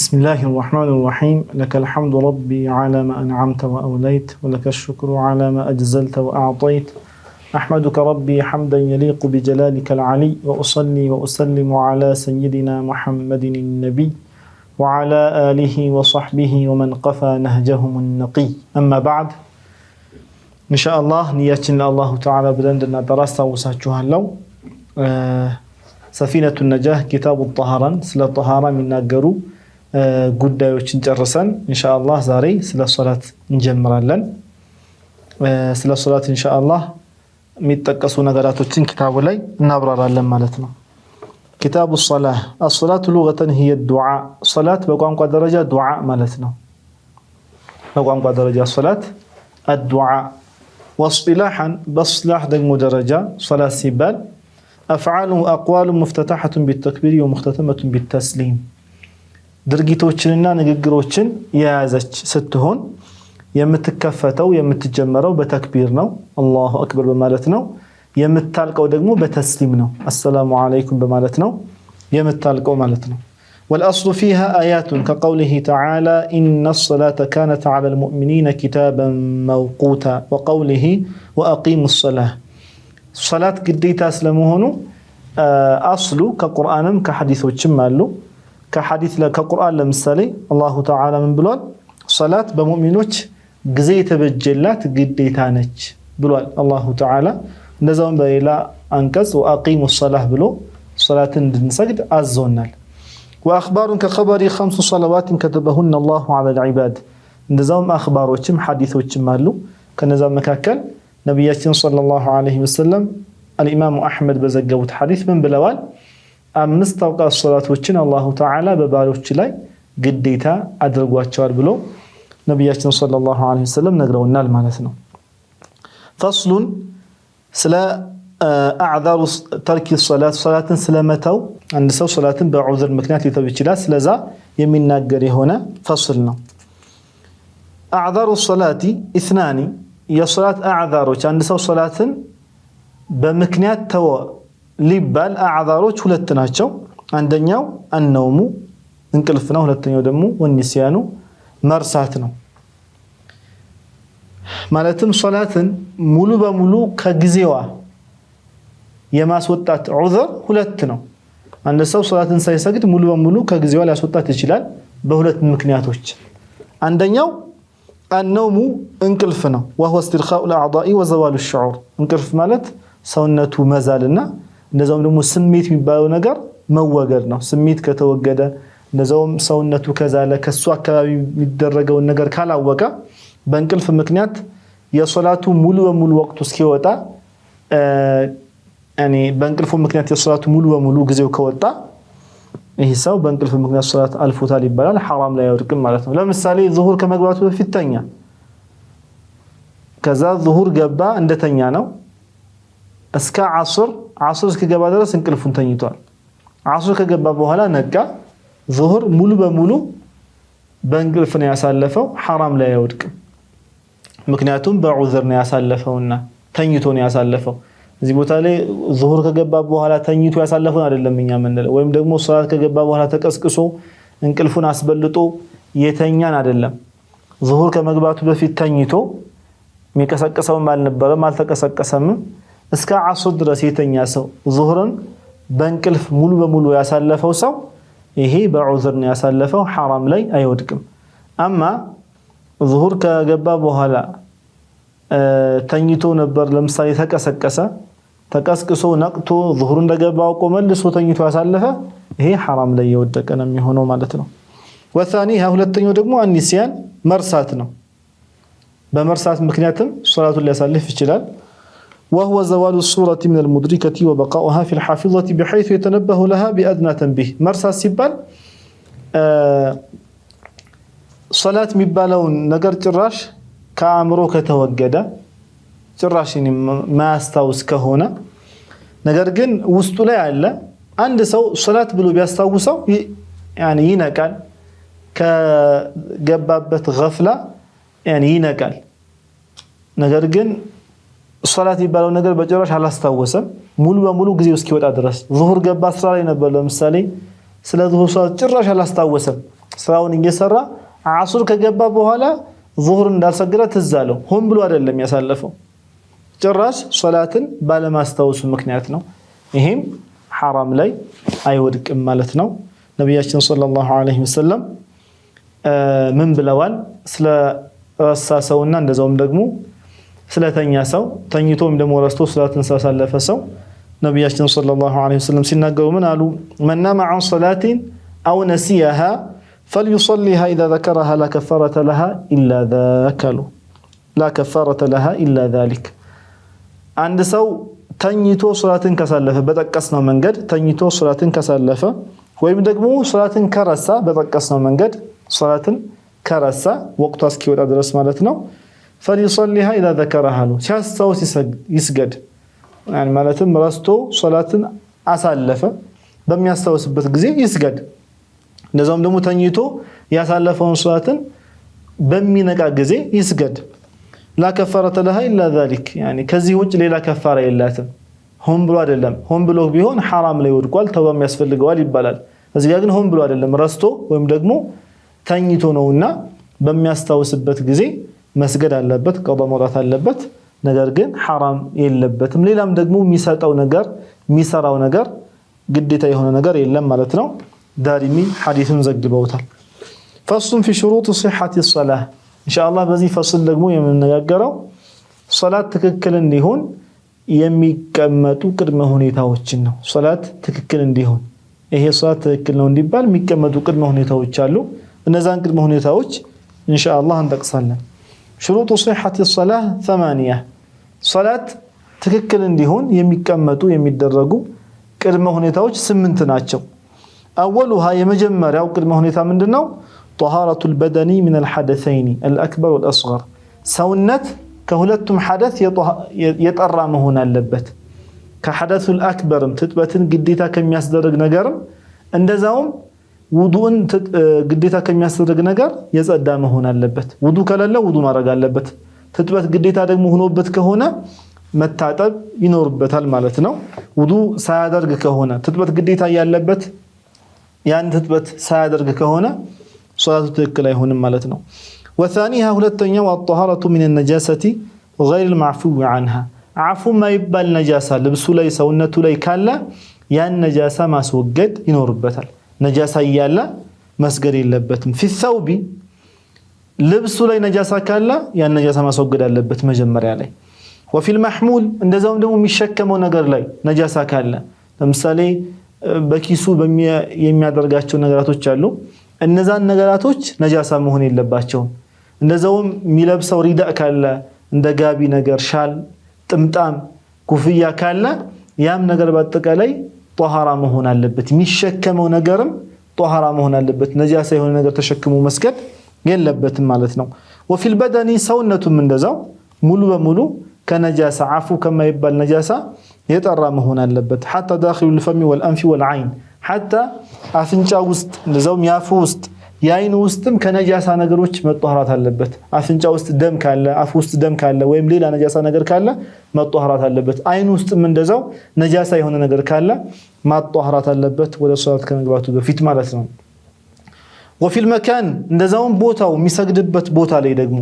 بسم الله الرحمن الرحيم لك الحمد ربي على ما أنعمت وأوليت ولك الشكر على ما أجزلت وأعطيت أحمدك ربي حمدا يليق بجلالك العلي وأصلي وأسلم على سيدنا محمد النبي وعلى آله وصحبه ومن قفى نهجهم النقي أما بعد إن شاء الله نياتنا الله تعالى بلندنا دراسة وساتشوها اللو سفينة النجاة كتاب الطهارة سلا الطهارة من ناقرو ጉዳዮችን ጨርሰን ኢንሻአላህ ዛሬ ስለ ሶላት እንጀምራለን ስለ ሶላት ኢንሻአላህ የሚጠቀሱ ነገራቶችን ኪታቡ ላይ እናብራራለን ማለት ነው كتاب الصلاة الصلاة لغة هي الدعاء صلاة በቋንቋ ደረጃ ዱዓ ማለት ነው በቋንቋ ደረጃ صلاة الدعاء واصطلاحا باصطلاح ደግሞ ደረጃ صلاة ሲባል أفعال وأقوال مفتتحة بالتكبير ومختتمة بالتسليم ድርጊቶችንና ንግግሮችን የያዘች ስትሆን የምትከፈተው የምትጀመረው በተክቢር ነው አላሁ አክበር በማለት ነው የምታልቀው ደግሞ በተስሊም ነው አሰላሙ አለይኩም በማለት ነው የምታልቀው ማለት ነው والأصل فيها آيات كقوله تعالى إن الصلاة كانت على المؤمنين كتابا موقوتا وقوله وأقيموا الصلاة صلاة قديتا اسلموهن أصل كقرآن كحديثوچم አሉ كحديث كقرآن لمثالي الله تعالى من بلوال صلاة بمؤمنوش جزي تبجلات قديتا نج بلوال الله تعالى نزون بإلى أنكس وأقيموا الصلاة بلو صلاة نسجد أزونال وأخبار كخبر 5 صلوات كتبهن الله على العباد نزون أخبار وشم حديث وشم مالو كنزون مكاكل نبياتنا صلى الله عليه وسلم الإمام أحمد بزقوت حديث من بلوال አምስት አውቃት ሶላቶችን አላሁ ተዓላ በባሮች ላይ ግዴታ አድርጓቸዋል ብሎ ነብያችን ሰለላሁ ዐለይሂ ወሰለም ነግረውናል ማለት ነው ፈስሉን ስለ አዕዛሩ ተርኪ ሶላትን ስለመተው አንድ ሰው ሶላትን በዑዝር ምክንያት ሊተው ይችላል ስለዛ የሚናገር የሆነ ፈስል ነው አዕዛሩ ሶላቲ ኢስናኒ የሶላት አዕዛሮች አንድ ሰው ሶላትን በምክንያት ተወ ሊባል አዕዛሮች ሁለት ናቸው አንደኛው النوم እንቅልፍ ነው ሁለተኛው ደግሞ ወንሲያኑ መርሳት ነው ማለትም ሶላትን ሙሉ በሙሉ ከጊዜዋ የማስወጣት ዑዝር ሁለት ነው አንድ ሰው ሶላትን ሳይሰግድ ሙሉ በሙሉ ከጊዜዋ ሊያስወጣት ይችላል በሁለት ምክንያቶች አንደኛው النوم እንቅልፍ ነው وهو استرخاء الاعضاء وزوال الشعور እንቅልፍ ማለት ሰውነቱ መዛልና እንደዛውም ደግሞ ስሜት የሚባለው ነገር መወገድ ነው ስሜት ከተወገደ እንደዛውም ሰውነቱ ከዛለ ከሱ አካባቢ የሚደረገው ነገር ካላወቀ በእንቅልፍ ምክንያት የሶላቱ ሙሉ በሙሉ ወቅቱ እስኪወጣ ያኒ በእንቅልፉ ምክንያት የሶላቱ ሙሉ በሙሉ ጊዜው ከወጣ ይሄ ሰው በእንቅልፍ ምክንያት ሶላት አልፎታል ይባላል ሐራም ላይ ያወድቅም ማለት ነው ለምሳሌ ዙሁር ከመግባቱ በፊት ተኛ ከዛ ዙሁር ገባ እንደተኛ ነው እስከ ዓስር እስከገባ ድረስ እንቅልፉን ተኝቷል ዓስር ከገባ በኋላ ነቃ ዙሁር ሙሉ በሙሉ በእንቅልፍ ነው ያሳለፈው ሐራም ላይ ያወድቅም ምክንያቱም በዑዝር ነው ያሳለፈውና ተኝቶ ነው ያሳለፈው እዚህ ቦታ ላይ ዙሁር ከገባ በኋላ ተኝቶ ያሳለፈው አይደለም እኛ ምንለው ወይም ደግሞ ሶላት ከገባ በኋላ ተቀስቅሶ እንቅልፉን አስበልጦ የተኛን አይደለም ዙሁር ከመግባቱ በፊት ተኝቶ የሚቀሰቀሰው አልነበረም አልተቀሰቀሰም እስከ ዓስር ድረስ የተኛ ሰው ዙሁርን በእንቅልፍ ሙሉ በሙሉ ያሳለፈው ሰው ይሄ በዑዝር ነው ያሳለፈው ሐራም ላይ አይወድቅም አማ ዙሁር ከገባ በኋላ ተኝቶ ነበር ለምሳሌ ተቀስቅሶ ነቅቶ ዙሁር እንደገባው ቆመልሶ ተኝቶ ያሳለፈ ይሄ ሐራም ላይ የወደቀ ነው የሚሆነው ማለት ነው ወثانيها ሁለተኛው ደግሞ አንሲያን መርሳት ነው በመርሳት ምክንያትም ሶላቱን ሊያሳልፍ ይችላል وهو زوال الصورة من المدركة وبقاؤها في الحافظة بحيث يتنبه لها بأدنى تنبيه مرسى سيبال صلاة مبالون نقر جراش كامرو كتوقد جراش ما استوس كهونا نقر جن وستو لا يعلى عند سو صلاة بلو بيستوسو يعني ينقل كجبابة غفلة يعني ينقل نقر جن ሶላት ይባለው ነገር በጭራሽ አላስታወሰም ሙሉ በሙሉ ጊዜው እስኪወጣ ድረስ ዙሁር ገባ 10 ላይ ነበር ለምሳሌ ስለ ዙሁር ሶላት ጭራሽ አላስታወሰም ስራውን እየሰራ ዓሱር ከገባ በኋላ ዙህር እንዳልሰገደ ትዝ አለው። ሆን ብሎ አይደለም ያሳለፈው፣ ጭራሽ ሶላትን ባለማስታወሱ ምክንያት ነው። ይሄም ሐራም ላይ አይወድቅም ማለት ነው። ነብያችን ሰለላሁ ዐለይሂ ወሰለም ምን ብለዋል? ስለ ረሳ ሰውና እንደዛውም ደግሞ ስለተኛ ሰው ተኝቶም ደግሞ ረስቶ ሶላትን ሳሳለፈ ሰው ነብያችን ሰለላሁ ዐለይሂ ወሰለም ሲናገሩ ምን አሉ? መን ናመ ዐን ሶላቲን አው ነሲያሃ فليصليها إذا ذكرها لا كفارة لها إلا ذاك لا كفارة لها إلا ذلك عند سو ተኝቶ ሶላትን ካሳለፈ በጠቀስነው መንገድ ተኝቶ ሶላትን ካሳለፈ ወይም ደግሞ ሶላትን ከረሳ በጠቀስነው መንገድ ሶላትን ከረሳ ወቅቱ እስኪወጣ ድረስ ማለት ነው። فليصليها إذا ذكرها ሲያስታውስ ይስገድ። يعني ማለትም ረስቶ ሶላትን አሳለፈ በሚያስታውስበት ጊዜ ይስገድ። እንደዛውም ደግሞ ተኝቶ ያሳለፈውን ሶላትን በሚነቃ ጊዜ ይስገድ። لا كفارة لها إلا ذلك يعني ከዚህ ውጭ ሌላ ከፋራ የላትም። ሆን ብሎ አይደለም። ሆን ብሎ ቢሆን ሐራም ላይ ወድቋል፣ ተውባም ያስፈልገዋል ይባላል። እዚህ ጋር ግን ሆን ብሎ አይደለም፣ ረስቶ ወይም ደግሞ ተኝቶ ነውና በሚያስታውስበት ጊዜ መስገድ አለበት፣ ቀዷ መውጣት አለበት። ነገር ግን ሐራም የለበትም። ሌላም ደግሞ የሚሰጠው ነገር የሚሰራው ነገር ግዴታ የሆነ ነገር የለም ማለት ነው። ዳሪሚ ሐዲሱን ዘግበውታል። فصل في شروط صحة الصلاة ኢንሻአላህ በዚህ ፈስል ደግሞ የምንነጋገረው ሶላት ትክክል እንዲሆን የሚቀመጡ ቅድመ ሁኔታዎችን ነው። ሶላት ትክክል እንዲሆን ይሄ ሶላት ትክክል ነው እንዲባል የሚቀመጡ ቅድመ ሁኔታዎች አሉ። እነዛን ቅድመ ሁኔታዎች ኢንሻአላህ እንጠቅሳለን። شروط صحة الصلاة 8 ሶላት ትክክል እንዲሆን የሚቀመጡ የሚደረጉ ቅድመ ሁኔታዎች 8 ናቸው። أولها የመጀመሪያው ቅድመ ሁኔታ ምንድነው? طهارة البدن من الحدثين الأكبر والأصغر سونت كهلتم حدث يطرى مهون اللبت كحدث الأكبر تتبتن قديتا كم يصدرق نقرم اندزاهم وضوء قديتا كم يصدرق نقر يزأدى مهون اللبت وضوء كلا وضوء ما رقا اللبت تتبت قديتا دق مهنوبت كهونا متعتب ينوربت هالمالتنا وضوء سادرق كهونا تتبت قديتا ياللبت يعني تتبت سادرق كهونا صلاة تكلا يهون مالتنا. وثانيها هلتنيا والطهارة من النجاسة غير المعفو عنها عفو ما يبال نجاسة لبسو ليس ونتو لي كالا يان نجاسة ما سوقد ينوربتال نجاسة يالا مسقر يلبتم في الثوب لبسو لي نجاسة كالا يان نجاسة ما سوقد يلبت مجمر علي. وفي المحمول اندزاهم دمو مشكمو نقر لي نجاسة كالا لمثالي بكيسو يميا درقاتشو نقراتو تشالو እነዛን ነገራቶች ነጃሳ መሆን የለባቸውም። እንደዛውም የሚለብሰው ሪዳ ካለ እንደ ጋቢ ነገር ሻል ጥምጣም ኩፍያ ካለ ያም ነገር በአጠቃላይ ጧሃራ መሆን አለበት። የሚሸከመው ነገርም ጧሃራ መሆን አለበት። ነጃሳ የሆነ ነገር ተሸክሞ መስገድ የለበትም ማለት ነው። وفي البدن ሰውነቱም እንደዛው ሙሉ በሙሉ ከነጃሳ አፉ ከማይባል ነጃሳ የጠራ መሆን አለበት። حتى داخل الفم والانف والعين حتى አፍንጫ ውስጥ እንደዛውም ያፉ ውስጥ ያይኑ ውስጥም ከነጃሳ ነገሮች መጣሃራት አለበት። አፍንጫ ውስጥ ደም ካለ አፉ ውስጥ ደም ካለ ወይም ሌላ ነጃሳ ነገር ካለ መጣሃራት አለበት። አይኑ ውስጥም እንደዛው ነጃሳ የሆነ ነገር ካለ መጣሃራት አለበት ወደ ሶላት ከመግባቱ በፊት ማለት ነው። وفي المكان እንደዛውም ቦታው የሚሰግድበት ቦታ ላይ ደግሞ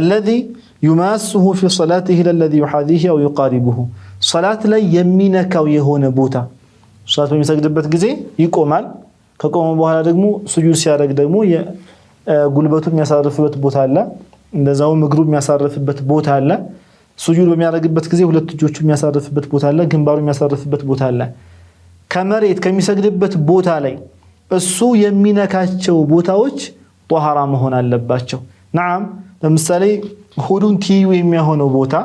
الذي يماسه في صلاته الذي يحاذيه او يقاربه ሶላት ላይ የሚነካው የሆነ ቦታ ሶላት በሚሰግድበት ጊዜ ይቆማል። ከቆመ በኋላ ደግሞ ሱጁድ ሲያደርግ ደግሞ ጉልበቱ የሚያሳርፍበት ቦታ አለ። እንደዛው እግሩ የሚያሳርፍበት ቦታ አለ። ሱጁድ በሚያደርግበት ጊዜ ሁለት እጆቹ የሚያሳርፍበት ቦታ አለ። ግንባሩ የሚያሳርፍበት ቦታ አለ። ከመሬት ከሚሰግድበት ቦታ ላይ እሱ የሚነካቸው ቦታዎች ጧሃራ መሆን አለባቸው። ናም ለምሳሌ ሆዱን ትይዩ የሚሆነው ቦታ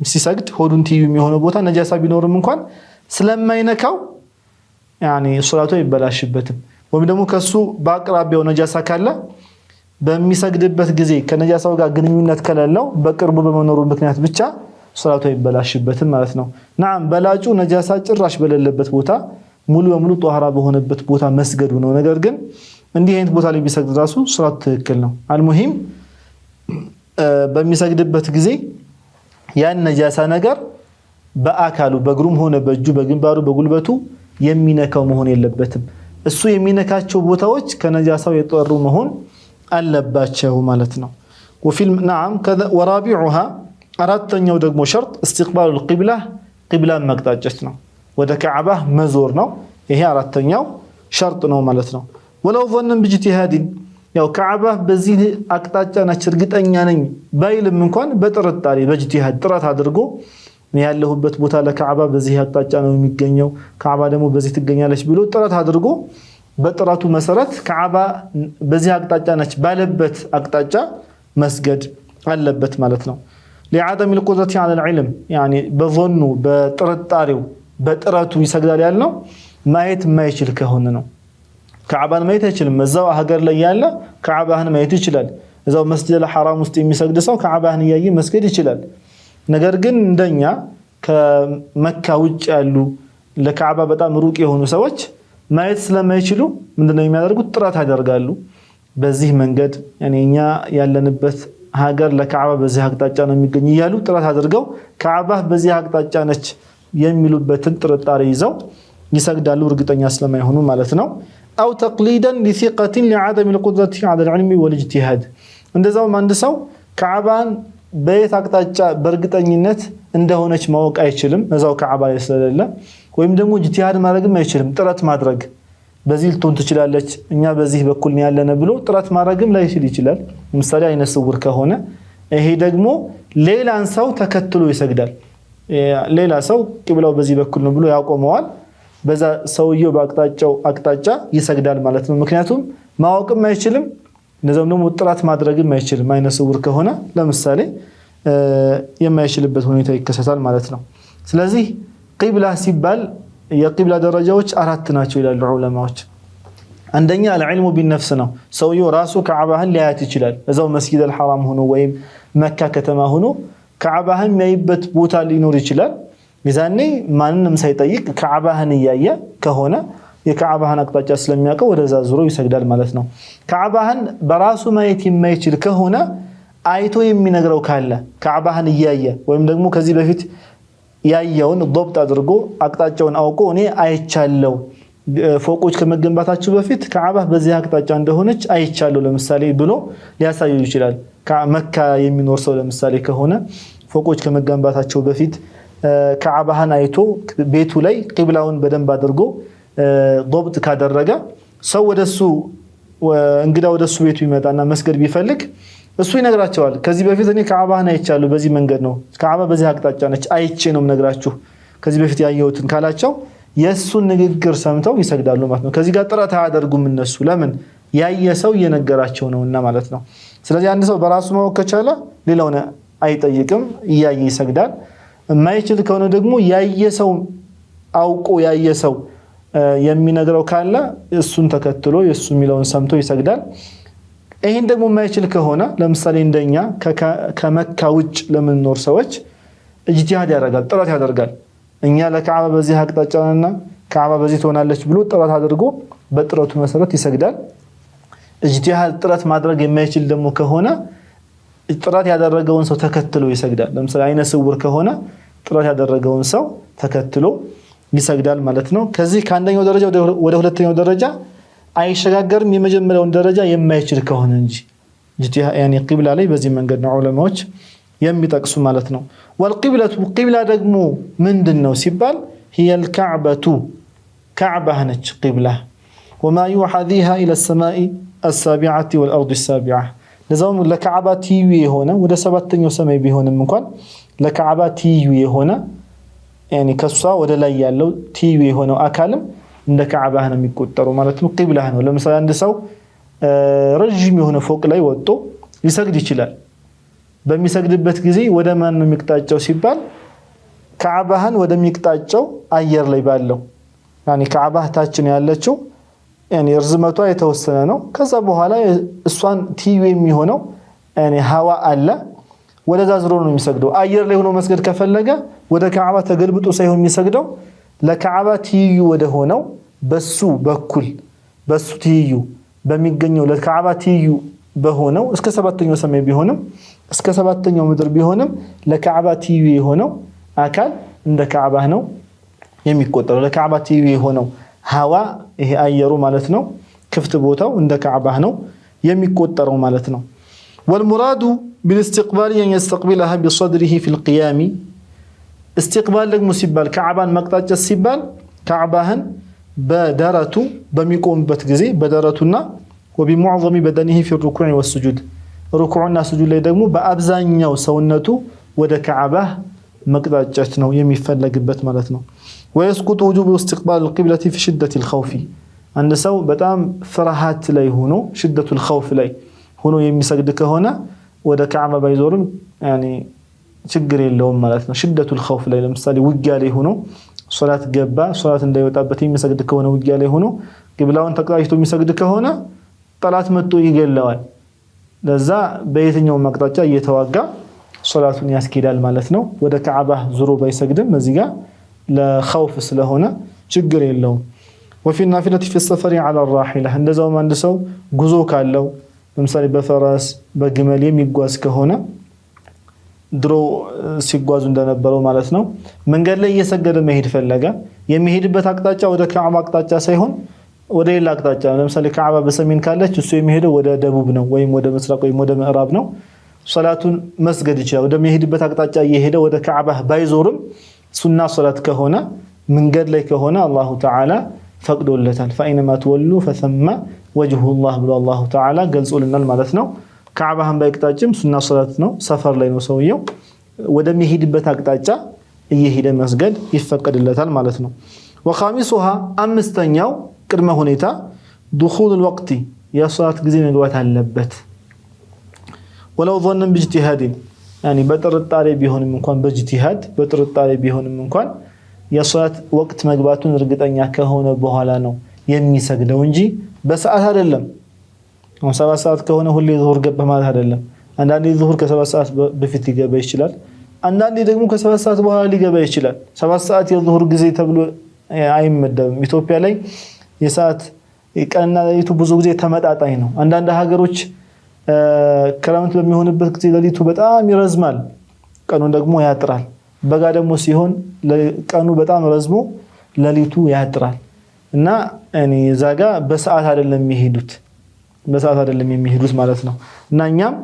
ሲሰግድ ሆዱን ትይዩ የሚሆነው ቦታ ነጃሳ ቢኖርም እንኳን ስለማይነካው يعني ሶላቱ ይበላሽበትም። ወይም ደግሞ ከሱ በአቅራቢያው ነጃሳ ካለ በሚሰግድበት ጊዜ ከነጃሳው ጋር ግንኙነት ከሌለው በቅርቡ በመኖሩ ምክንያት ብቻ ሶላቱ ይበላሽበትም ማለት ነው። ናም በላጩ ነጃሳ ጭራሽ በሌለበት ቦታ ሙሉ በሙሉ ጧሃራ በሆነበት ቦታ መስገዱ ነው። ነገር ግን እንዲህ አይነት ቦታ ላይ ቢሰግድ ራሱ ሶላቱ ትክክል ነው። አልሙሂም በሚሰግድበት ጊዜ ያን ነጃሳ ነገር በአካሉ በእግሩም ሆነ በእጁ በግንባሩ በጉልበቱ የሚነካው መሆን የለበትም። እሱ የሚነካቸው ቦታዎች ከነጃሳው የጠሩ መሆን አለባቸው ማለት ነው وفي نعم كذا ورابعها አራተኛው ደግሞ ሸርጥ استقبال القبلة قبلة መቅጣጨት ነው ወደ ካዕባ መዞር ነው ይሄ አራተኛው ሸርጥ ነው ማለት ነው ወለው ظن باجتهاد ያው ካዕባ በዚህ አቅጣጫ ነች እርግጠኛ ነኝ ባይልም እንኳን በጥርጣሬ በእጅቲሃድ ጥረት አድርጎ ያለሁበት ቦታ ለካዕባ በዚህ አቅጣጫ ነው የሚገኘው ካዕባ ደግሞ በዚህ ትገኛለች ብሎ ጥረት አድርጎ በጥረቱ መሰረት ካዕባ በዚህ አቅጣጫ ነች ባለበት አቅጣጫ መስገድ አለበት ማለት ነው لعدم القدرة على العلم يعني በظኑ በጥርጣሬው በጥረቱ ይሰግዳል ያልነው ማየት የማይችል ከሆነ ነው ካዕባን ማየት አይችልም እዛው ሀገር ላይ ያለ ካዕባን ማየት ይችላል እዛው መስጂድ አልሐራም ውስጥ የሚሰግድ ሰው ካዕባን ያየ መስገድ ይችላል ነገር ግን እንደኛ ከመካ ውጭ ያሉ ለካዕባ በጣም ሩቅ የሆኑ ሰዎች ማየት ስለማይችሉ ምንድነው የሚያደርጉት ጥራት ያደርጋሉ በዚህ መንገድ እኛ ያለንበት ሀገር ለካዕባ በዚህ አቅጣጫ ነው የሚገኝ ይያሉ ጥራት አድርገው ካዕባ በዚህ አቅጣጫ ነች የሚሉበትን ጥርጣሬ ይዘው ይሰግዳሉ እርግጠኛ ስለማይሆኑ ማለት ነው أو تقليدا لثقة لعدم القدرة على العلم والاجتهاد እንደዛው አንድ ሰው ካዕባን በየት አቅጣጫ በእርግጠኝነት እንደሆነች ማወቅ አይችልም እዛው ካዕባ ስለሌለ ወይም ደግሞ ኢጅቲሃድ ማድረግም አይችልም ጥረት ማድረግ በዚህ ልትሆን ትችላለች እኛ በዚህ በኩል ነው ያለነ ብሎ ጥረት ማድረግም ላይችል ይችላል ለምሳሌ አይነ ስውር ከሆነ ይሄ ደግሞ ሌላን ሰው ተከትሎ ይሰግዳል ሌላ ሰው ቂብላው በዚህ በኩል ነው ብሎ ያቆመዋል በዛ ሰውየው በአቅጣጫው አቅጣጫ ይሰግዳል ማለት ነው ምክንያቱም ማወቅም አይችልም እንደዛም ደግሞ ጥራት ማድረግም አይችልም አይነ ስውር ከሆነ ለምሳሌ የማይችልበት ሁኔታ ይከሰታል ማለት ነው ስለዚህ ቂብላ ሲባል የቂብላ ደረጃዎች አራት ናቸው ይላሉ ዑለማዎች አንደኛ العلم بالنفس ነው ሰውየው ራሱ ካዕባህን ሊያያት ይችላል እዛው መስጊድ አልሐራም ሆኖ ወይም መካ ከተማ ሆኖ ካዕባህን የሚያይበት ቦታ ሊኖር ይችላል ሚዛኔ ማንንም ሳይጠይቅ ካዕባህን ያየ ከሆነ የካዕባህን አቅጣጫ ስለሚያውቀው ወደዛ ዙሮ ይሰግዳል ማለት ነው ካዕባህን በራሱ ማየት የማይችል ከሆነ አይቶ የሚነግረው ካለ ካዕባህን ያየ ወይም ደግሞ ከዚህ በፊት ያየውን ضبط አድርጎ አቅጣጫውን አውቆ እኔ አይቻለው ፎቆች ከመገንባታቸው በፊት ካዕባ በዚህ አቅጣጫ እንደሆነች አይቻለው ለምሳሌ ብሎ ሊያሳዩ ይችላል መካ የሚኖር ሰው ለምሳሌ ከሆነ ፎቆች ከመገንባታቸው በፊት ካዕባህን አይቶ ቤቱ ላይ ቂብላውን በደንብ አድርጎ ضبط ካደረገ ሰው ወደሱ እንግዳ ወደሱ ቤቱ ይመጣና መስገድ ቢፈልግ እሱ ይነግራቸዋል ከዚህ በፊት እኔ ካዕባህን አይቻለሁ በዚህ መንገድ ነው ካዕባ በዚህ አቅጣጫ ነች አይቼ ነው ነግራችሁ ከዚህ በፊት ያየሁትን ካላቸው የሱን ንግግር ሰምተው ይሰግዳሉ ማለት ነው ከዚህ ጋር ጥረት አያደርጉም እነሱ ለምን ያየ ሰው እየነገራቸው ነውና ማለት ነው ስለዚህ አንድ ሰው በራሱ ማወቅ ከቻለ ሌላውን አይጠይቅም ያየ ይሰግዳል የማይችል ከሆነ ደግሞ ያየ ሰው አውቆ ያየ ሰው የሚነግረው ካለ እሱን ተከትሎ የሱ ሚለውን ሰምቶ ይሰግዳል ይሄን ደግሞ የማይችል ከሆነ ለምሳሌ እንደኛ ከመካ ውጭ ለምንኖር ሰዎች ኢጅቲሃድ ያደርጋል ጥረት ያደርጋል እኛ ለካዕባ በዚህ አቅጣጫና ካዕባ በዚህ ትሆናለች ብሎ ጥረት አድርጎ በጥረቱ መሰረት ይሰግዳል ኢጅቲሃድ ጥረት ማድረግ የማይችል ደግሞ ከሆነ ጥረት ያደረገውን ሰው ተከትሎ ይሰግዳል ለምሳሌ አይነ ስውር ከሆነ ጥረት ያደረገውን ሰው ተከትሎ ይሰግዳል ማለት ነው ከዚህ ከአንደኛው ደረጃ ወደ ሁለተኛው ደረጃ አይሸጋገርም የመጀመሪያውን ደረጃ የማይችል ከሆነ እንጂ يعني ቂብላ ላይ በዚህ መንገድ ነው ዑለማዎች የሚጠቅሱ ማለት ነው والقبلة ቂብላ ደግሞ ምንድነው ሲባል هي الكعبة كعبة ነች ቂብላ وما يوحذيها الى السماء السابعة والارض السابعة ለዛውም ለካዕባ ቲቪ የሆነ ወደ ሰባተኛው ሰማይ ቢሆንም እንኳን ለካዕባ ቲቪ የሆነ يعني ከሷ ወደ ላይ ያለው ቲቪ የሆነው አካልም እንደ ካዕባ ነው የሚቆጠረው ማለት ነው ቂብላ ነው ለምሳሌ አንድ ሰው ረጅም የሆነ ፎቅ ላይ ወጥቶ ሊሰግድ ይችላል በሚሰግድበት ጊዜ ወደ ማን ነው የሚቅጣጫው ሲባል ካዕባህን ወደ ሚቅጣጫው አየር ላይ ባለው يعني ካዕባህ ታች ነው ያለችው يعني ርዝመቷ የተወሰነ ነው ከዛ በኋላ እሷን ቲቪ የሚሆነው يعني ሀዋ አለ ወደዛ ዝሮ ነው የሚሰግደው አየር ላይ ሆኖ መስገድ ከፈለገ ወደ ካዕባ ተገልብጦ ሳይሆን የሚሰግደው ለካዕባ ቲቪ ወደ ሆነው በሱ በኩል በሱ ቲቪ በሚገኘው ለካዕባ ቲቪ በሆነው እስከ ሰባተኛው ሰማይ ቢሆንም እስከ ሰባተኛው ምድር ቢሆንም ለካዕባ ቲቪ የሆነው አካል እንደ ካዕባ ነው የሚቆጠረው ለካዕባ ቲቪ የሆነው ሀዋ ይሄ አየሩ ማለት ነው ክፍት ቦታው እንደ ካዕባህ ነው የሚቆጠረው ማለት ነው والمراد بالاستقبال أن يستقبلها بصدره في القيام استقبال ደግሞ ሲባል ካዕባን መቅጣጫ ሲባል ካዕባህን በደረቱ በሚቆምበት ጊዜ በደረቱና وبمعظم بدنه في الركوع والسجود ركوعنا سجود ላይ ደግሞ በአብዛኛው ሰውነቱ ወደ ካዕባህ መቅጣጫት ነው የሚፈለግበት ማለት ነው ويسقط وجوب استقبال القبلة في شدة الخوف አንድ ሰው በጣም ፍርሃት ላይ ሆኖ شدة الخوف ላይ ሆኖ የሚሰግድ ከሆነ ወደ ካዕባ ባይዞርም يعني ችግር የለውም ማለት ነው شدة الخوف ላይ ለምሳሌ ውጊያ ላይ ሆኖ ሶላት ገባ ሶላት እንዳይወጣበት የሚሰግድ ከሆነ ውጊያ ላይ ሆኖ ቂብላውን ተቀጣይቶ የሚሰግድ ከሆነ ጠላት መጥቶ ይገለዋል ለዛ በየትኛው መቅጣጫ እየተዋጋ ሶላቱን ያስኬዳል ማለት ነው ወደ ካዕባ ዙሮ ባይሰግድም እዚህ ጋር ለخوف ስለሆነ ችግር የለውም وفي النافلة في السفر على الراحلة እንደዛው አንድ ሰው ጉዞ ካለው ለምሳሌ በፈረስ በግመል የሚጓዝ ከሆነ ድሮ ሲጓዙ እንደነበረው ማለት ነው መንገድ ላይ እየሰገደ መሄድ ፈለገ የሚሄድበት አቅጣጫ ወደ ካዕባ አቅጣጫ ሳይሆን ወደ ሌላ አቅጣጫ ለምሳሌ ካዕባ በሰሜን ካለች እሱ የሚሄደው ወደ ደቡብ ነው ወይም ወደ ምስራቅ ወይም ወደ ምዕራብ ነው ሶላቱን መስገድ ይችላል ወደ መሄድበት አቅጣጫ እየሄደ ወደ ካዕባ ባይዞርም ሱና ሶላት ከሆነ መንገድ ላይ ከሆነ አላሁ ተዓላ ፈቅዶለታል فاينما تولوا فثم وجه الله ብሎ አላሁ ተዓላ ገልጾልናል ማለት ነው ካዕባህን ባይቅጣጭም ሱና ሶላት ነው ሰፈር ላይ ነው ሰውየው ወደ መሄድበት አቅጣጫ እየሄደ መስገድ ይፈቀድለታል ማለት ነው وخامسها አምስተኛው ቅድመ ሁኔታ دخول الوقت የሶላት ጊዜ መግባት አለበት ولو ظن باجتهاد يعني በጥርጣሬ ቢሆንም እንኳን በእጅቲሃድ በጥርጣሬ ቢሆንም እንኳን የሶላት ወቅት መግባቱን እርግጠኛ ከሆነ በኋላ ነው የሚሰግደው እንጂ በሰዓት አይደለም 7 ሰዓት ከሆነ ሁሌ ዙሁር ገባ ማለት አይደለም አንዳንዴ ዙሁር ከ7 ሰዓት በፊት ሊገባ ይችላል አንዳንዴ ደግሞ ከ7 ሰዓት በኋላ ሊገባ ይችላል 7 ሰዓት የዙሁር ጊዜ ተብሎ አይመደብም ኢትዮጵያ ላይ የሰዓት ቀንና ሌሊቱ ብዙ ጊዜ ተመጣጣኝ ነው አንዳንድ ሀገሮች ክረምት በሚሆንበት ጊዜ ሌሊቱ በጣም ይረዝማል ቀኑ ደግሞ ያጥራል በጋ ደግሞ ሲሆን ቀኑ በጣም ረዝሞ ሌሊቱ ያጥራል እና እኔ ዛጋ በሰዓት አይደለም የሚሄዱት ማለት ነው እና እኛም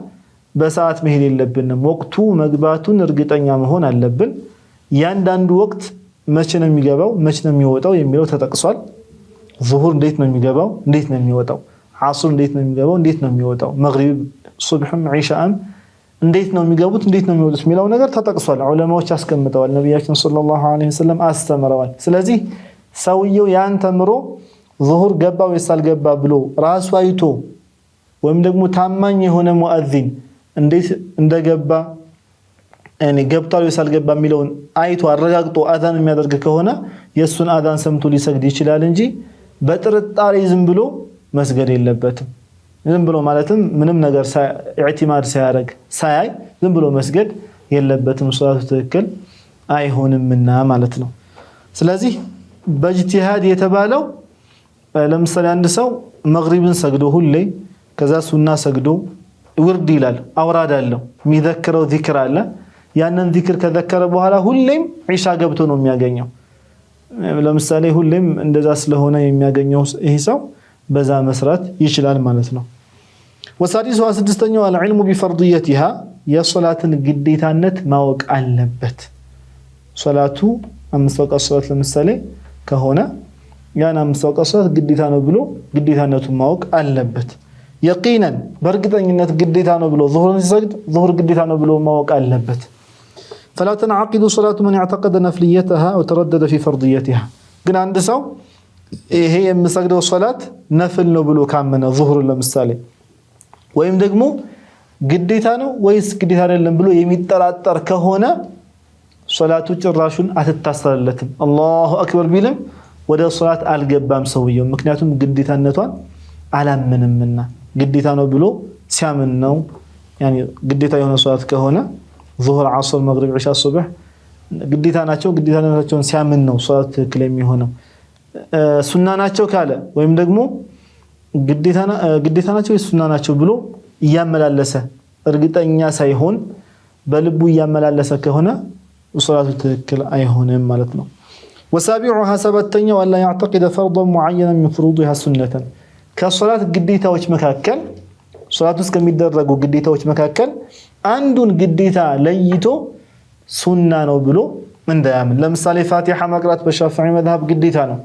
በሰዓት መሄድ የለብንም ወቅቱ መግባቱን እርግጠኛ መሆን አለብን ያንዳንዱ ወቅት መቼ ነው የሚገባው መቼ ነው የሚወጣው የሚለው ተጠቅሷል ዙሁር እንዴት ነው የሚገባው እንዴት ነው የሚወጣው ዓስር እንዴት ነው የሚገባው እንዴት ነው የሚወጣው መግሪብ ሱብህም ዒሻም እንዴት ነው የሚገቡት እንዴት ነው የሚወጡት የሚለው ነገር ተጠቅሷል ዑለማዎች አስቀምጠዋል ነብያችን ሰለላሁ ዐለይሂ ወሰለም አስተምረዋል ስለዚህ ሰውየው ያን ተምሮ ዙሁር ገባ ወይስ አልገባ ብሎ ራሱ አይቶ ወይም ደግሞ ታማኝ የሆነ ሙአዚን እንዴት እንደገባ እኔ ገብቷል ወይስ አልገባ የሚለውን አይቶ አረጋግጦ አዛን የሚያደርግ ከሆነ የሱን አዛን ሰምቶ ሊሰግድ ይችላል እንጂ በጥርጣሬ ዝም ብሎ መስገድ የለበትም ዝም ብሎ ማለትም ምንም ነገር ኢዕቲማድ ሳያረግ ሳያይ ዝም ብሎ መስገድ የለበትም ሶላቱ ትክክል አይሆንምና ማለት ነው ስለዚህ በእጅቲሃድ የተባለው ለምሳሌ አንድ ሰው መግሪብን ሰግዶ ሁሌ ከዛ ሱና ሰግዶ ውርድ ይላል አውራድ አለው የሚዘክረው ዚክር አለ ያንን ዚክር ከዘከረ በኋላ ሁሌም ዒሻ ገብቶ ነው የሚያገኘው ለምሳሌ ሁሌም እንደዛ ስለሆነ የሚያገኘው ይሄ ሰው በዛ መስራት ይችላል ማለት ነው ወሳዲስዋ ስድስተኛው العلم بفرضيتها የሶላትን ግዴታነት ማወቅ አለበት ሶላቱ አምስት ወቅት ሶላት ለምሳሌ ከሆነ ያን አምስት ወቅት ሶላት ግዴታ ነው ብሎ ግዴታነቱን ማወቅ አለበት يقينا በርግጠኝነት ግዴታ ነው ብሎ ዙሁርን ሲሰግድ ዙሁር ግዴታ ነው ብሎ ማወቅ አለበት فلا تنعقد صلاة من اعتقد نفليتها وتردد في فرضيتها ግን አንድ ሰው ይሄ የምሰግደው ሶላት ነፍል ነው ብሎ ካመነ ዙሁር ለምሳሌ ወይም ደግሞ ግዴታ ነው ወይስ ግዴታ አይደለም ብሎ የሚጠራጠር ከሆነ ሶላቱ ጭራሹን አትታሰለለትም አላሁ አክበር ቢልም ወደ ሶላት አልገባም ሰውየው ምክንያቱም ግዴታነቷን አላመነምና ግዴታ ነው ብሎ ሲያምን ነው يعني ግዴታ የሆነ ሶላት ከሆነ ዙሁር ዓስር መግሪብ ዒሻ ሱብህ ግዴታ ናቸው ግዴታነታቸውን ሲያምን ነው ሶላት ትክክል የሚሆነው ሱና ናቸው ካለ ወይም ደግሞ ግዴታ ናቸው ሱና ናቸው ብሎ ያመላለሰ እርግጠኛ ሳይሆን በልቡ ያመላለሰ ከሆነ ሶላቱ ትክክል አይሆንም ማለት ነው وسابعها سبتنيا ولا يعتقد فرضا معينا من فروضها سنة كالصلاة قديتا وش مكاكل صلاة اسكم يدرقوا قديتا وش مكاكل عندون قديتا ليتو سنة نوبلو من دائما لمثال فاتحة مقرات بالشافعي مذهب قديتا نو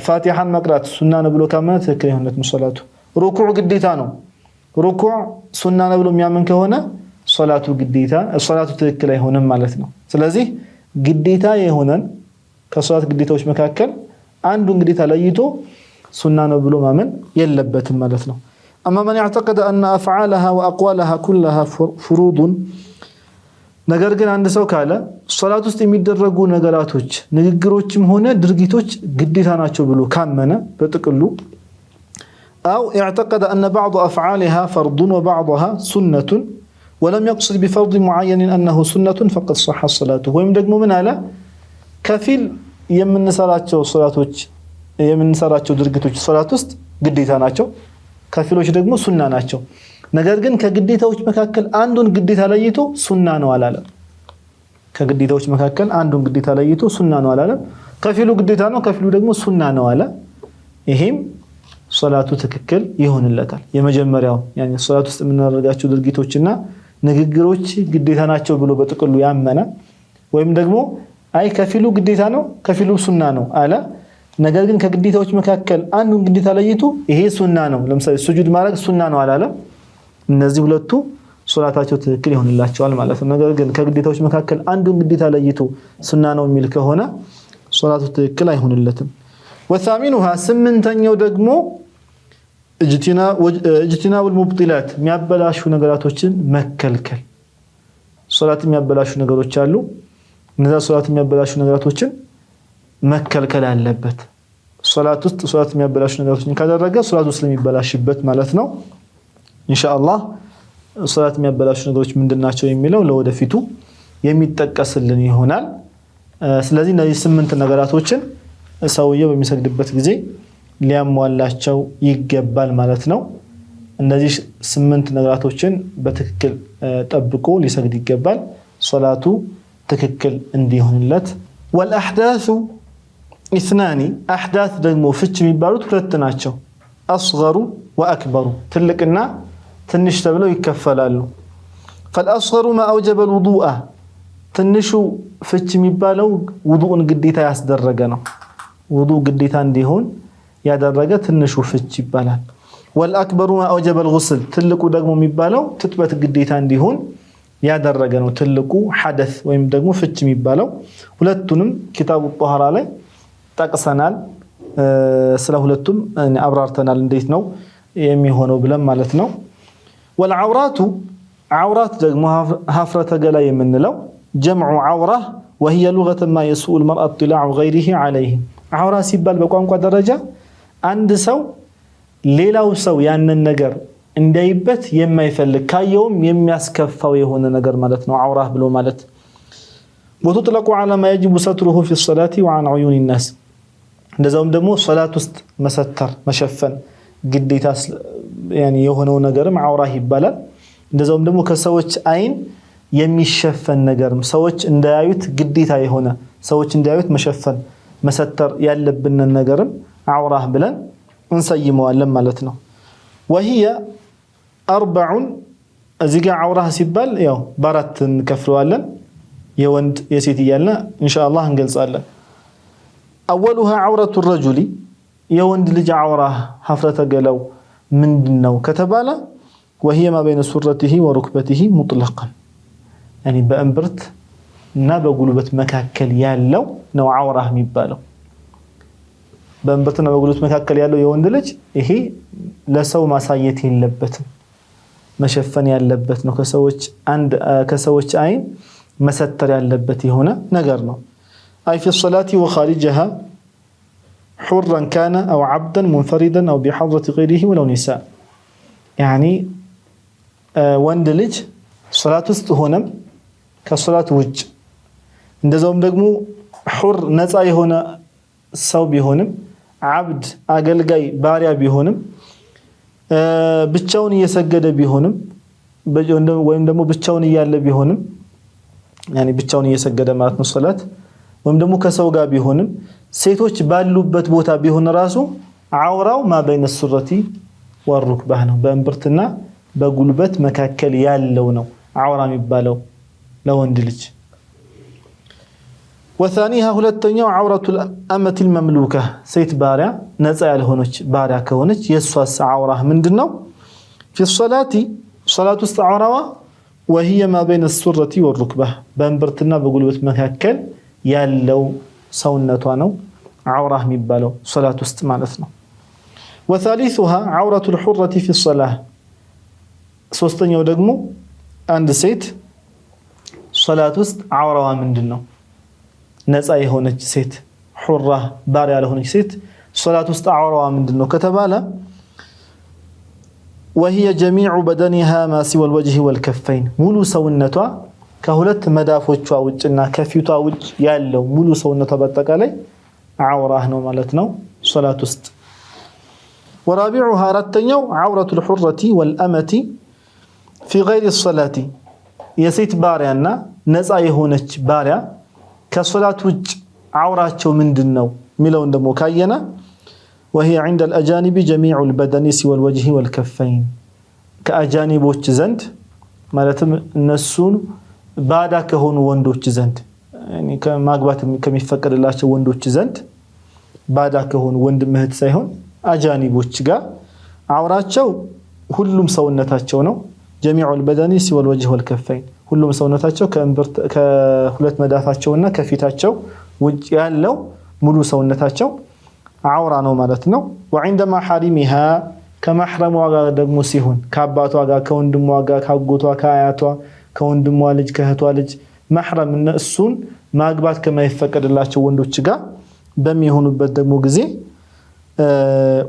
فاتحة مقرات سنة نوبلو كامل تكريه هنة صلاته ركوع قديتا نو ركوع سنة نوبلو ميامن كهونا صلاة قديتا الصلاة تذكره هنا مالتنا سلازي قديتا يهونن كصلاة قديتا وش مكاكل عندون قديتا ليتو سنة نوبلو مامن يلبت مالتنا أما من يعتقد أن أفعالها وأقوالها كلها فروض نجرجن عند سوكالة صلاة استمدرجوا نجاراتوج نجروتشم هنا درجيتوج قديتا ناتشو بلو كامنا بتقولوا أو اعتقد أن بعض أفعالها فرض وبعضها سنة ولم يقصد بفرض معين أنه سنة فقد صح الصلاة هو يمدقمو من على كفيل يمن سراتشو صلاتوج يمن سراتشو درجيتوج صلاة است قديتا ناتشو كفيلوش دقمو سنة ناتشو نجرجن كقديتاوش مكاكل عندون قديتا ليتو سنة نوالالا كقديتاوش مكاكل عندون قديتا ليتو سنة نوالالا كفيلو قديتا نو كفيلو دقمو سنة نوالا إهم صلاة تككل يهون اللتال يمجمرياو يعني الصلاة من الرجاتشو درجيتوشنا نجرجروش قديتا ناتشو بلو بتقولوا يامنا ويم دقمو أي كفيلو قديتا نو كفيلو سنة نو على نجرجن كقديتاوش مكاكل عندون قديتا ليتو إيه سنة نو لمثال السجود مالك سنة نو على እነዚህ ሁለቱ ሶላታቸው ትክክል ይሆንላቸዋል ማለት ነው ነገር ግን ከግዴታዎች መካከል አንዱን ግዴታ ለይቶ ሱና ነው የሚል ከሆነ ሶላቱ ትክክል አይሆንለትም ወثامنها ስምንተኛው ደግሞ اجتناب المبطلات የሚያበላሹ ነገራቶችን መከልከል ሶላት የሚያበላሹ ነገሮች አሉ እነዛ ሶላት የሚያበላሹ ነገራቶችን መከልከል አለበት ሶላት ውስጥ ሶላት የሚያበላሹ ነገሮችን ካደረገ ሶላቱ ስለሚበላሽበት ማለት ነው ኢንሻአላህ ሶላት የሚያበላሹ ነገሮች ምንድናቸው የሚለው ለወደፊቱ የሚጠቀስልን ይሆናል ስለዚህ እነዚህ 8 ነገራቶችን ሰውየው በሚሰግድበት ጊዜ ሊያሟላቸው ይገባል ማለት ነው እነዚህ 8 ነገራቶችን በትክክል ጠብቆ ሊሰግድ ይገባል ሶላቱ ትክክል እንዲሆንለት والأحداث اثنان أحداث ደግሞ ፍች የሚባሉት ሁለት ናቸው أصغر وأكبر ትልቅና ትንሽ ተብለው ይከፈላሉ فالأصغر ما أوجب الوضوء ትንሹ ፍች የሚባለው ውዱኡን ግዴታ ያስደረገ ነው ውዱኡ ግዴታ እንዲሆን ያደረገ ትንሹ ፍች ይባላል والأكبر ما أوجب الغسل ትልቁ ደግሞ የሚባለው ትጥበት ግዴታ እንዲሆን ያደረገ ነው ትልቁ ሐደስ ወይም ደግሞ ፍች የሚባለው ሁለቱንም ኪታቡ ጧሃራ ላይ ጠቅሰናል ስለ ሁለቱም አብራርተናል እንዴት ነው የሚሆነው ብለን ማለት ነው والعورات عورات ደግሞ ሀፍረተ ገላ የምንለው جمع عورة وهي لغة ما يسوء المرأة اطلاع غيره عليه عورة ሲባል በቋንቋ ደረጃ አንድ ሰው ሌላው ሰው ያንን ነገር እንዳይበት የማይፈልግ ካየውም የሚያስከፋው የሆነ ነገር ማለት ነው عورة ብሎ ማለት وتطلق على ما يجب ستره في الصلاة وعن عيون الناس እንደዛውም ደግሞ ሶላት ውስጥ መሰተር መሸፈን ግዴታ يعني የሆነው ነገርም عورة ይባላል እንደዛውም ደግሞ ከሰዎች አይን የሚሸፈን ነገርም ሰዎች እንዳያዩት ግዴታ የሆነ ሰዎች እንዳያዩት መሸፈን መሰተር ያለብን ነገርም عورة ብለን እንሰይመዋለን ማለት ነው وهي 4 እዚጋ عورة ሲባል ያው በአራት እንከፍለዋለን የወንድ የሴት ይያልና ኢንሻአላህ እንገልጻለን أولها عورة الرجل يوند لج عورة حفرة قلو من دنو كتبالا وهي ما بين سرته وركبته مطلقا يعني بأنبرت نابا قلوبة مكاكل يالو نو عورة ميبالو بأنبرت نابا قلوبة مكاكل يالو يوند لج إهي لسو ما سايتين لبت مشفن ياللبت نو كسوش عين مستر ياللبتي هنا نقرنا أي في الصلاة وخارجها حرا كان أو عبدا منفردا أو بحضرة غيره ولو نساء يعني واندلج صلاة استهونم كصلاة وج اندزوم دقمو حر نزاي هنا سو بيهونم عبد أقلقاي باريا بيهونم بتشاوني يسجد بيهونم وين دمو بتشاوني يالا بيهونم يعني بتشاوني يسجد مالتنا الصلاة ወይም ደግሞ ከሰው ጋር ቢሆንም ሴቶች ባሉበት ቦታ ቢሆን ራሱ አውራው ما بين السرة والركبة ነው በእምብርትና በጉልበት መካከል ያለው ነው አውራ የሚባለው ለወንድ ልጅ وثانيها ሁለተኛው عورة الأمة المملوكة ሴት ባሪያ ነፃ ያልሆነች ባሪያ ከሆነች የሷስ አውራ ምንድነው في الصلاة صلاة استعراوا وهي ما بين السرة والركبة በእምብርትና በጉልበት መካከል ያለው ሰውነቷ ነው عورة የሚባለው ሶላት ውስጥ ማለት ነው وثالثها عورة الحرة في الصلاة ሶስተኛው ደግሞ አንድ ሴት ሶላት ውስጥ عورዋ ምንድነው ነፃ የሆነች ሴት ሁራ ባሪያ ያልሆነች ሴት ሶላት ውስጥ عورዋ ምንድነው ከተባለ وهي جميع بدنها ما سوى الوجه والكفين ሙሉ ሰውነቷ ከሁለት መዳፎቿ ውጭና ከፊቷ ውጭ ያለው ሙሉ ሰውነቷ በአጠቃላይ عورة ነው ማለት ነው ሶላት ውስጥ ورابعها አራተኛው عورة الحرة والأمة في غير الصلاة የሴት ባሪያና ነፃ የሆነች ባሪያ ከሶላት ውጭ عورቸው ምንድነው ሚለው ደሞ ካየና وهي عند الأجانب جميع البدن سوى الوجه والكفين كأجانبوች ዘንድ ማለትም እነሱን ባዳ ከሆኑ ወንዶች ዘንድ يعني ከማግባት ከሚፈቀድላቸው ወንዶች ዘንድ ባዳ ከሆኑ ወንድ ምህት ሳይሆን አጃኒቦች ጋር አውራቸው ሁሉም ሰውነታቸው ነው جميع البدن سوى الوجه والكفين ሁሉም ሰውነታቸው ከሁለት መዳፋቸውና ከፊታቸው ውጭ ያለው ሙሉ ሰውነታቸው عورة ነው ማለት ነው وعند محارمها كمحرم ጋር ደግሞ ሲሆን ከአባቷ ጋር ከወንድሟ ጋር ካጎቷ ከአያቷ ከወንድሟ ልጅ ከእህቷ ልጅ محرم እነሱን ማግባት ከማይፈቀድላቸው ወንዶች ጋር በሚሆኑበት ደግሞ ጊዜ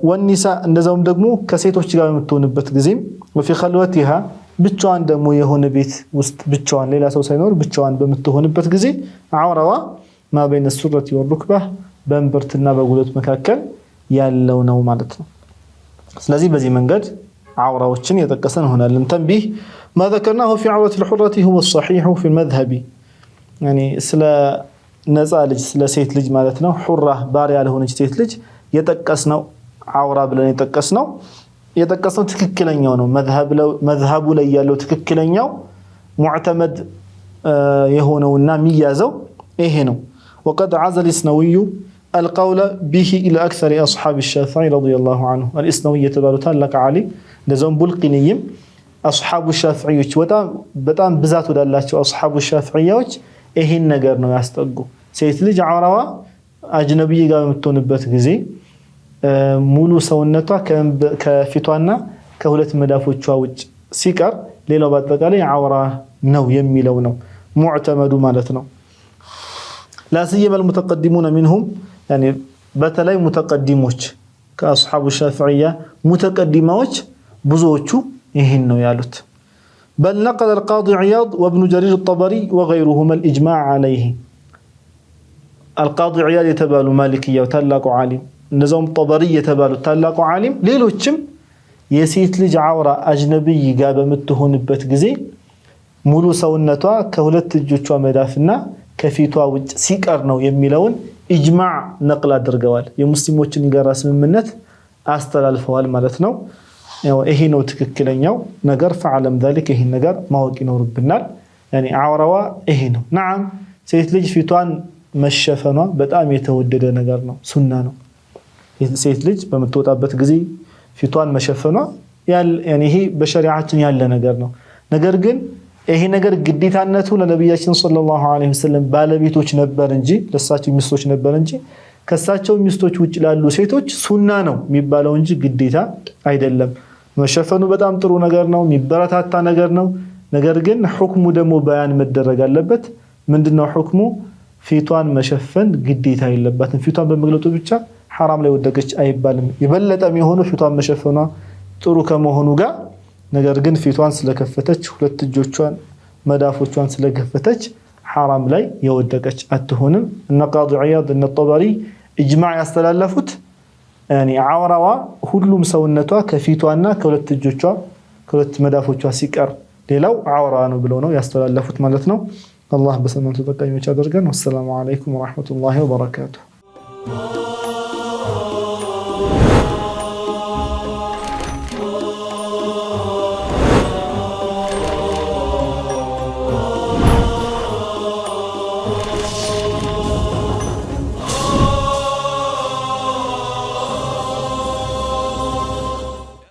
والنساء እንደዛውም ደግሞ ከሴቶች ጋር የምትሆንበት ጊዜ وفي خلوتها ብቻዋን ደግሞ የሆነ ቤት ውስጥ ብቻዋን ሌላ ሰው ሳይኖር ብቻዋን በምትሆንበት ጊዜ عورዋ ما بين السرة والركبة በእምብርትና በጉልበት መካከል ያለው ነው ማለት ነው ስለዚህ በዚህ መንገድ عورዎችን የተጠቀሰን ሆናለን تنبيه ما ذكرناه في عورة الحرة هو الصحيح في المذهب يعني سلا ነፃ ልጅ ስለ ሴት ልጅ ማለት ነው ሁራ ባሪያ ያልሆነች ሴት ልጅ የተጠቀስነው عورة ብለን የተጠቀስነው ትክክለኛው ነው መዝሀቡ ላይ ያለው ትክክለኛው ሙዕተመድ የሆነውና የሚያዘው ይሄ ነው وقد عزل الإسنوي القول به إلى أكثر أصحاب الشافعي رضي الله عنه الإسنوي يتبالو تالك علي لزوم بلقنيم أصحاب الشافعي بتام بذات دالله أصحاب الشافعي إهين نجار نو يستقو سيتلج عروا أجنبي قام متونبت غزي مولو سونتا كفتوانا كهولت مدافوچوا وج سيكر ليلو باتقالي عورا نو يميلو نو معتمد مالتنا لا سيما المتقدمون منهم يعني بتلاي متقدموች كاصحاب الشافعيه متقدموች ብዙዎቹ ይሄን ነው ያሉት بل نقل القاضي عياض وابن جرير الطبري وغيرهما الاجماع عليه القاضي عياض يتبالو مالكيه وتلاقوا عالم نزوم طبري يتبالو تلاقوا عالم ሌሎችም የሴት ልጅ عورة اجنبي ጋር በመትሆንበት ጊዜ ሙሉ ሰውነቷ ከሁለት እጆቿ መዳፍና ከፊቷ ውጭ ሲቀር ነው የሚለውን ኢጅማዕ ነቅል አድርገዋል የሙስሊሞችን ይጋራ ስምምነት አስተላልፈዋል ማለት ነው ያው ይሄ ነው ትክክለኛው ነገር فعلم ذلك ይሄን ነገር ማወቅ ይኖርብናል يعني عورዋ ይሄ ነው نعم ሴት ልጅ ፊቷን መሸፈኗ በጣም የተወደደ ነገር ነው ሱና ነው ሴት ልጅ በመተወጣበት ጊዜ ፊቷን መሸፈኗ يعني ይሄ በሸሪዓችን ያለ ነገር ነው ነገር ግን ይሄ ነገር ግዴታነቱ ለነብያችን ሰለላሁ ዐለይሂ ወሰለም ባለቤቶች ነበር እንጂ ለሳቸው ሚስቶች ነበር እንጂ ከሳቸው ሚስቶች ውጭ ላሉ ሴቶች ሱና ነው የሚባለው እንጂ ግዴታ አይደለም መሸፈኑ በጣም ጥሩ ነገር ነው የሚበረታታ ነገር ነው ነገር ግን ሁክሙ ደግሞ በያን መደረግ አለበት ምንድነው ሁክሙ ፊቷን መሸፈን ግዴታ የለበትም ፊቷን በመግለጡ ብቻ حرام ላይ ወደቀች አይባልም ይበለጠም የሆነ ፊቷን መሸፈኗ ጥሩ ከመሆኑ ጋር ነገር ግን ፊቷን ስለከፈተች ሁለት እጆቿን መዳፎቿን ስለከፈተች حرام ላይ የወደቀች አትሆንም እና ቃዲ عياض እና الطبري اجماع ያስተላለፉት يعني عورዋ ሁሉም ሰውነቷ ከፊቷና ከሁለት እጆቿ ከሁለት መዳፎቿ ሲቀር ሌላው عورዋ ነው ብለው ነው ያስተላለፉት ማለት ነው አላህ በሰማነው ተጠቃሚዎች አድርገን። ወሰላሙ አለይኩም ወራህመቱላሂ ወበረካቱሁ።